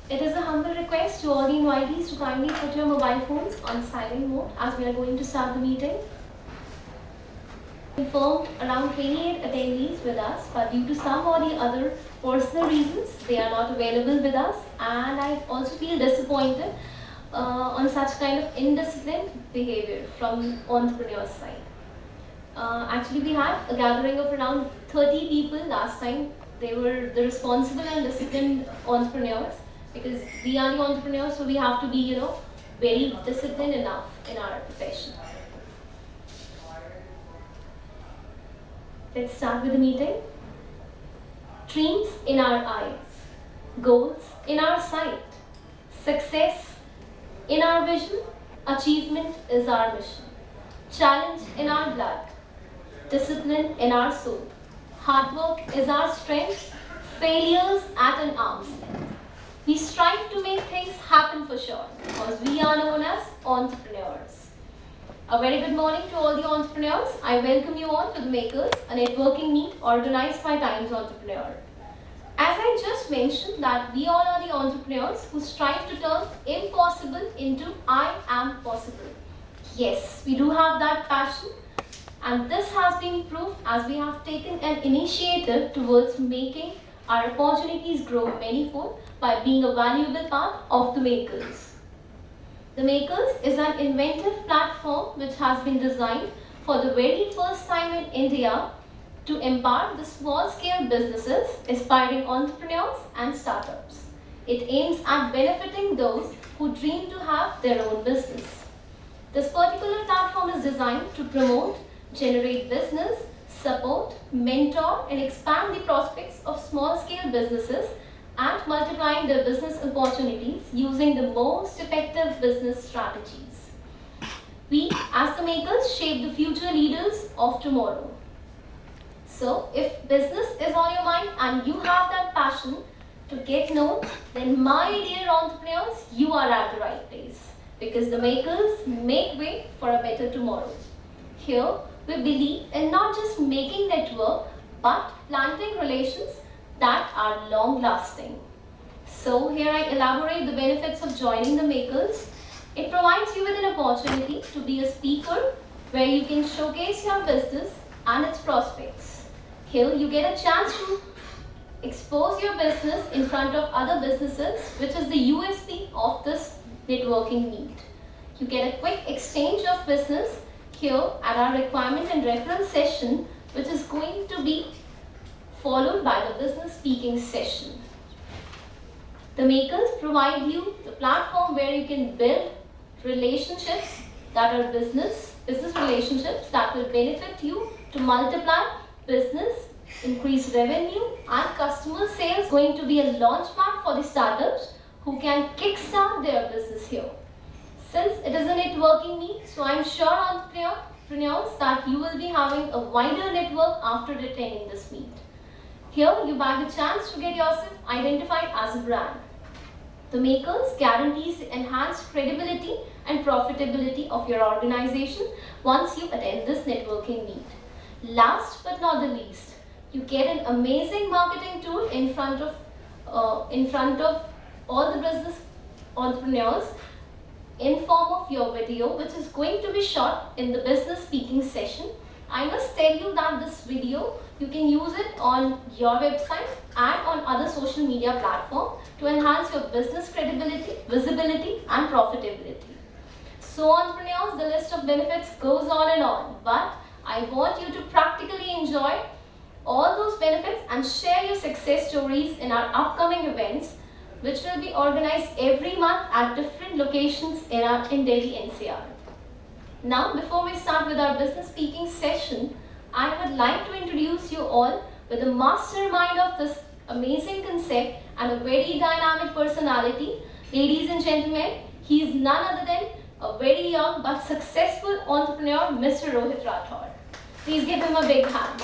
It is a humble request to all the invitees to kindly put your mobile phones on silent mode as we are going to start the meeting. Informed around 28 attendees with us, but due to some or the other personal reasons, they are not available with us, and I also feel disappointed on such kind of indisciplined behavior from entrepreneurs' side. Actually, we had a gathering of around 30 people last time. They were the responsible and disciplined entrepreneurs, because we are the entrepreneurs, so we have to be, very disciplined enough in our profession. Let's start with the meeting. Dreams in our eyes, goals in our sight, success in our vision, achievement is our mission. Challenge in our blood, discipline in our soul. Hard work is our strength, failures at an arm's length. We strive to make things happen for sure, because we are known as entrepreneurs. A very good morning to all the entrepreneurs. I welcome you all to the Makers, a networking meet organized by Times Entrepreneur. As I just mentioned, that we all are the entrepreneurs who strive to turn impossible into I am possible. Yes, we do have that passion, and this has been proved as we have taken an initiative towards making our opportunities grow manifold by being a valuable part of the Makers. The Makers is an inventive platform which has been designed for the very first time in India to empower the small-scale businesses, aspiring entrepreneurs and startups. It aims at benefiting those who dream to have their own business. This particular platform is designed to promote, generate business, support, mentor, and expand the prospects of small-scale businesses and multiplying their business opportunities using the most effective business strategies. We, as the Makers, shape the future leaders of tomorrow. So, if business is on your mind and you have that passion to get known, then my dear entrepreneurs, you are at the right place, because the Makers make way for a better tomorrow. Here, we believe in not just making network, but planting relations that are long-lasting. So, here I elaborate the benefits of joining the Makers. It provides you with an opportunity to be a speaker where you can showcase your business and its prospects. Here, you get a chance to expose your business in front of other businesses, which is the USP of this networking meet. You get a quick exchange of business here at our requirement and reference session, which is going to be followed by the business speaking session. The Makers provide you the platform where you can build relationships that are business relationships that will benefit you to multiply business, increase revenue, and customer sales. Going to be a launchpad for the startups who can kickstart their business here. Since it is a networking meet, so I am sure entrepreneurs that you will be having a wider network after attending this meet. Here, you bag a chance to get yourself identified as a brand. The Makers guarantees enhanced credibility and profitability of your organization once you attend this networking meet. Last but not the least, you get an amazing marketing tool in front of all the business entrepreneurs in form of your video, which is going to be shot in the business speaking session. I must tell you that this video, you can use it on your website and on other social media platforms to enhance your business credibility, visibility, and profitability. So entrepreneurs, the list of benefits goes on and on, but I want you to practically enjoy all those benefits and share your success stories in our upcoming events, which will be organized every month at different locations in Delhi NCR. Now, before we start with our business speaking session, I would like to introduce you all with the mastermind of this amazing concept and a very dynamic personality. Ladies and gentlemen, he is none other than a very young but successful entrepreneur, Mr. Rohit Rathod. Please give him a big hand.